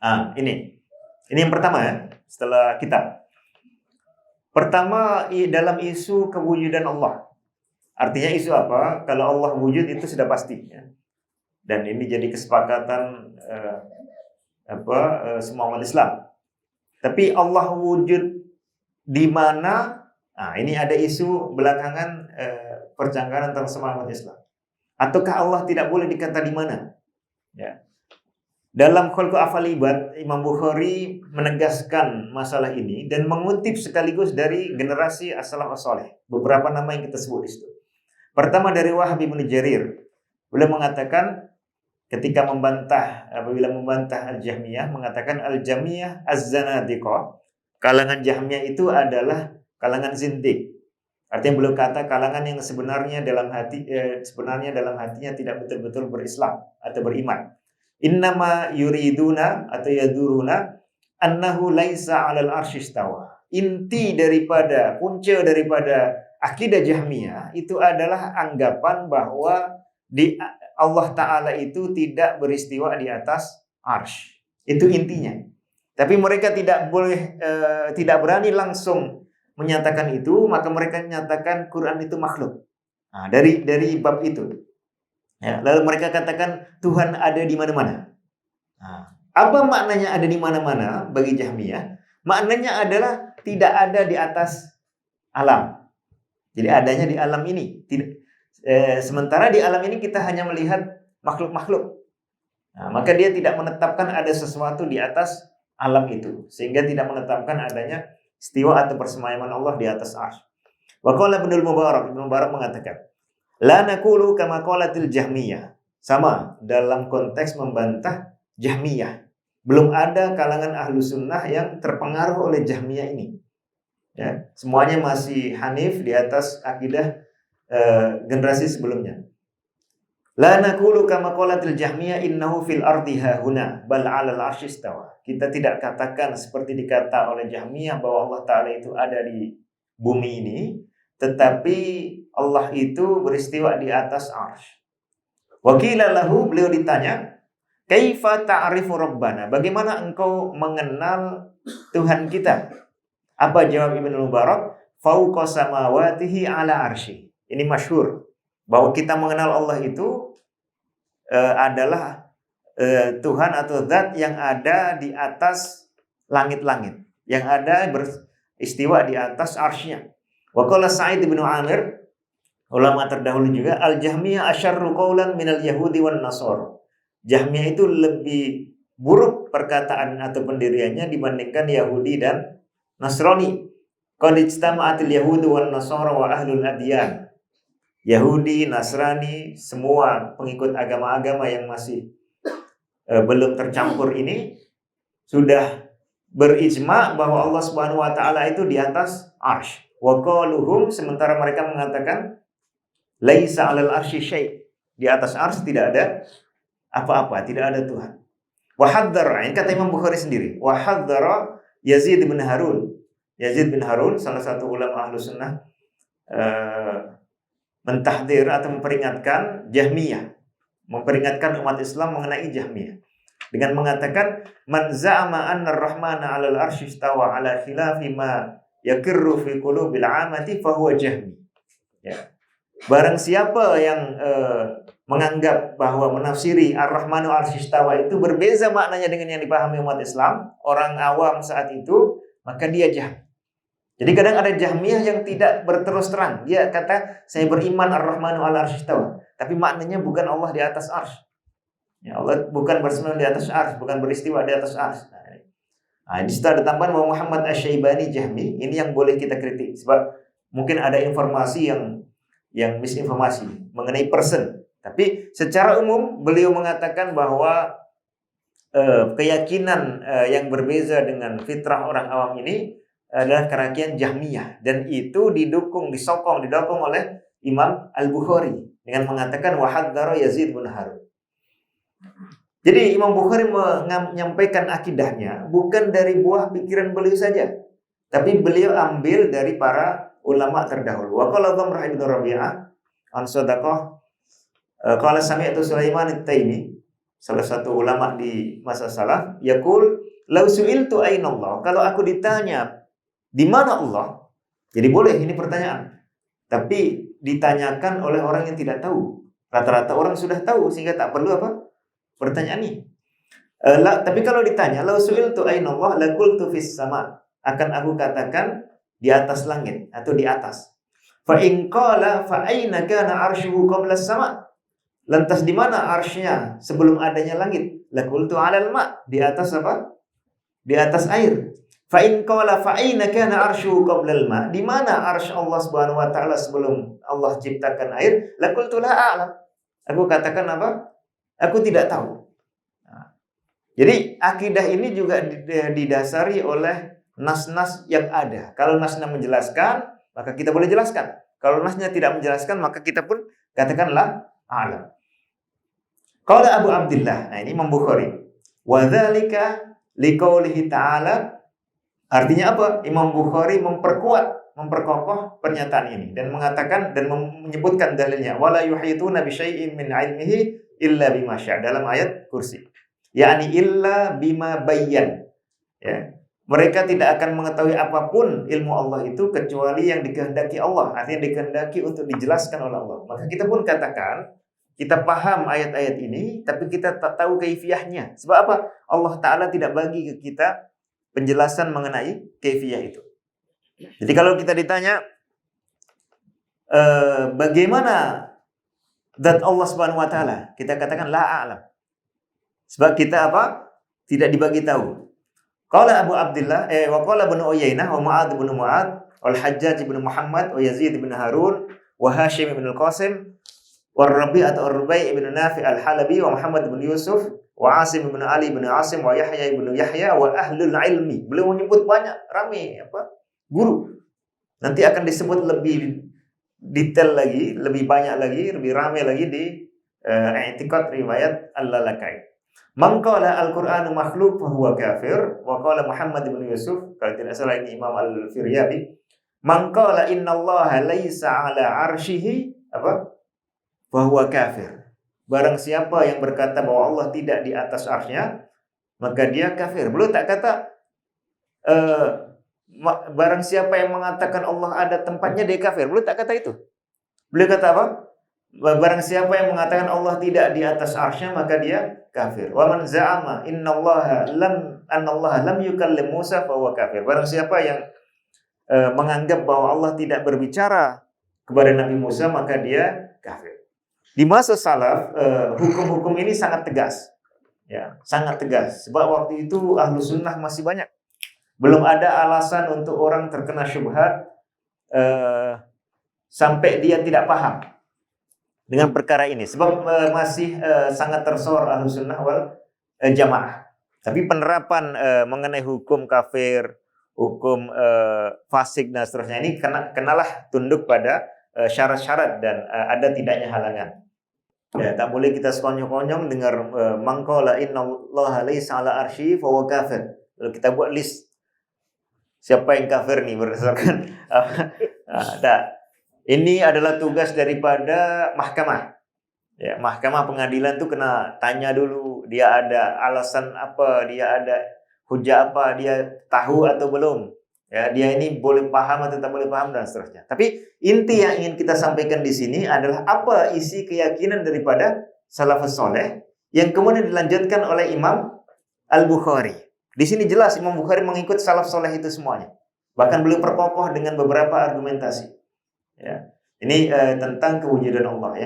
Ini yang pertama ya, setelah kitab. Pertama dalam isu kewujudan Allah. Artinya isu apa? Kalau Allah wujud itu sudah pasti ya. Dan ini jadi kesepakatan semua umat Islam. Tapi Allah wujud di mana? Nah, ini ada isu belakangan percanggahan antara semua umat Islam. Ataukah Allah tidak boleh dikata di mana? Ya. Dalam Khalqu Af'al Ibad, Imam Bukhari menegaskan masalah ini dan mengutip sekaligus dari generasi as-salaf as-salih. Beberapa nama yang kita sebut di situ. Pertama dari Wahb bin Jarir. Beliau mengatakan ketika apabila membantah Al-Jahmiyah, mengatakan Al-Jahmiyah Az-Zanadiqah. Kalangan Jahmiyah itu adalah kalangan zindiq. Artinya beliau kata kalangan yang sebenarnya dalam hatinya tidak betul-betul berislam atau beriman. Innama yuriduna atau yaduruna annahu laisa 'alal arsy istawa. Punca daripada akidah Jahmiyah itu adalah anggapan bahwa Allah Ta'ala itu tidak beristiwa di atas arsy. Itu intinya. Tapi mereka tidak berani langsung menyatakan itu, maka mereka menyatakan Quran itu makhluk. Nah, dari bab itu. Ya, lalu mereka katakan Tuhan ada di mana-mana. Nah, apa maknanya ada di mana-mana bagi Jahmiyah? Maknanya adalah tidak ada di atas alam. Jadi adanya di alam ini. Sementara di alam ini kita hanya melihat makhluk-makhluk. Nah, maka dia tidak menetapkan ada sesuatu di atas alam itu, sehingga tidak menetapkan adanya istiwa atau persemayaman Allah di atas arsy. Wa qala Ibnu Mubarak mengatakan, la naqulu kama qalatil Jahmiyah. Sama dalam konteks membantah Jahmiyah. Belum ada kalangan ahlu sunnah yang terpengaruh oleh Jahmiyah ini. Ya, semuanya masih hanif di atas akidah generasi sebelumnya. La naqulu kama qalatil Jahmiyah innahu fil ardi hahuna bal 'alal arsy istawa. Kita tidak katakan seperti dikata oleh Jahmiyah bahwa Allah Ta'ala itu ada di bumi ini, tetapi Allah itu beristiwa di atas arsy. Wa qila lahu, beliau ditanya, kaifa ta'rifu rabbana? Bagaimana engkau mengenal Tuhan kita? Apa jawab Ibnu Mubarak? Fauqa samawatihi 'ala arsy. Ini masyhur bahwa kita mengenal Allah itu adalah Tuhan atau zat yang ada di atas langit-langit, yang ada beristiwa di atas arsy-Nya. Wa qala Sa'id bin Amir, ulama terdahulu juga, al-Jahmiyah asyarru qaulan minal yahudi wan nasara. Jahmiyah itu lebih buruk perkataan atau pendiriannya dibandingkan Yahudi dan Nasrani. Qad ijtama'atil yahudu wan nasara wa ahlul adyan. Yahudi, Nasrani, semua pengikut agama-agama yang masih belum tercampur ini sudah berijma bahwa Allah Subhanahu wa taala itu di atas arsy. Wa qaluhum, sementara mereka mengatakan laisa 'alal arsy syai'. Di atas arsy tidak ada apa-apa, tidak ada Tuhan. Wa hadzara, ini kata Imam Bukhari sendiri. Wa hadzara Yazid bin Harun. Yazid bin Harun salah satu ulama Ahlus Sunnah mentahdir atau memperingatkan Jahmiyah, memperingatkan umat Islam mengenai Jahmiyah dengan mengatakan man za'ama anna ar-rahmana 'alal arsy istawa 'ala khilafi ma yakirru fi qulubil 'amati fa huwa jahmi. Ya. Barang siapa yang menganggap bahwa menafsiri ar-rahmanu 'arsy istawa itu berbeza maknanya dengan yang dipahami umat Islam, orang awam saat itu, maka dia Jahmi. Jadi kadang ada Jahmiyah yang tidak berterus terang. Dia kata, saya beriman ar-Rahmanu 'ala arsy istawa. Tapi maknanya bukan Allah di atas arsy. Ya, Allah bukan bersemayam di atas arsy, bukan beristiwa di atas arsy. Nah, di situ ada tambahan bahwa Muhammad Asy-Syaibani Jahmi. Ini yang boleh kita kritik. Sebab mungkin ada informasi yang misinformasi mengenai person. Tapi secara umum beliau mengatakan bahwa keyakinan yang berbeza dengan fitrah orang awam ini adalah keyakinan Jahmiyah, dan itu didukung oleh Imam Al-Bukhari dengan mengatakan wa hadzara Yazid bin Harun. Jadi Imam Bukhari menyampaikan akidahnya bukan dari buah pikiran beliau saja, tapi beliau ambil dari para ulama terdahulu. Wa qala Dhamrah ibn Rabi'ah an Sadaqah qala sami'tu Sulaiman at-Taimi. salah satu ulama di masa salaf, yaqul lau su'iltu aina Allah, kalau aku ditanya di mana Allah, jadi boleh ini pertanyaan, tapi ditanyakan oleh orang yang tidak tahu. Rata-rata orang sudah tahu sehingga tak perlu apa? Pertanyaan ini. Tapi kalau ditanya lau su'iltu aina Allah la qultu fis sama, akan aku katakan di atas langit atau di atas. Fa in qala fa aina kana arshuhu qabla as-sama? Lantas di mana arsy-nya sebelum adanya langit? La qultu 'alal ma, di atas apa? Di atas air. Fa in qala fa aina kana arshuhu qabla al-ma? Di mana arsy Allah Subhanahu wa taala sebelum Allah ciptakan air? La qultu la a'lam. Aku katakan apa? Aku tidak tahu. Nah, jadi akidah ini juga didasari oleh nas-nas yang ada. Kalau nasnya menjelaskan, maka kita boleh jelaskan. Kalau nasnya tidak menjelaskan, maka kita pun katakanlah a'lam. Qala Abu Abdullah, nah ini Imam Bukhari. Wa dzalika liqaulihi ta'ala. Artinya apa? Imam Bukhari memperkokoh pernyataan ini dan mengatakan dan menyebutkan dalilnya wala yuhituna bi syai'in min 'ilmihi illa bima syaa dalam ayat kursi. Yakni illa bima bayyan. Ya. Mereka tidak akan mengetahui apapun ilmu Allah itu kecuali yang dikehendaki Allah, artinya dikehendaki untuk dijelaskan oleh Allah. Maka kita pun katakan, kita paham ayat-ayat ini, tapi kita tak tahu kaifiyahnya. Sebab apa? Allah Ta'ala tidak bagi ke kita penjelasan mengenai kaifiyah itu. Jadi kalau kita ditanya, bagaimana zat Allah Subhanahu Wa Ta'ala? Kita katakan, la a'lam. Sebab kita apa? Tidak dibagi tahu. Qala Abu Abdullah wa qala Ibnu Uyainah wa Mu'adz bin Mu'adz wal Hajjaj bin Muhammad wa Yazid bin Harun wa Hashim bin Al-Qasim wa Rabi'ah ar-Rubai' bin Nafi' al-Halabi wa Muhammad bin Yusuf wa Asim bin Ali bin Asim wa Yahya bin Yahya wa ahlul ilmi. Beliau menyebut banyak, ramai guru. Nanti akan disebut lebih detail lagi, lebih banyak lagi, lebih ramai lagi di i'tiqad riwayat Al-Lalakai. Man qala al-Qur'anu makhluk fa huwa kafir wa qala Muhammad bin Yusuf, kalau tidak salah ini Imam Al-Firyabi, man qala innallaha laisa 'ala 'arsyihi apa? Fa huwa kafir. Barang siapa yang berkata bahwa Allah tidak di atas arsy-Nya, maka dia kafir. Beliau tak kata barang siapa yang mengatakan Allah ada tempatnya dia kafir. Beliau tak kata itu. Beliau kata apa? Barang siapa yang mengatakan Allah tidak di atas arsy-Nya, maka dia kafir. Wa man za'ama annallaha lam yukallim Musa fa huwa kafir. Barang siapa yang menganggap bahwa Allah tidak berbicara kepada Nabi Musa, maka dia kafir. Di masa salaf, hukum-hukum ini sangat tegas. Ya, sangat tegas. Sebab waktu itu ahlu sunnah masih banyak. Belum ada alasan untuk orang terkena syubhat sampai dia tidak paham dengan perkara ini. Sebab masih sangat tersohor ahlu sunnah wal jamaah. Tapi penerapan mengenai hukum kafir, hukum fasik dan seterusnya ini kenalah tunduk pada syarat-syarat dan ada tidaknya halangan. Ya, tak boleh kita sekonyong-konyong dengar mangqala innallaha laisa 'ala arsy fa huwa kafir. Lalu kita buat list siapa yang kafir nih berdasarkan ini adalah tugas daripada mahkamah. Ya, mahkamah pengadilan tuh kena tanya dulu dia ada alasan apa, dia ada hujah apa, dia tahu atau belum. Ya, dia ini boleh paham atau tak boleh paham dan seterusnya. Tapi inti yang ingin kita sampaikan di sini adalah apa isi keyakinan daripada salafus saleh yang kemudian dilanjutkan oleh Imam Al-Bukhari. Di sini jelas Imam Bukhari mengikut salaf saleh itu semuanya. Bahkan beliau perkokoh dengan beberapa argumentasi. Ya. Ini tentang kewujudan Allah ya.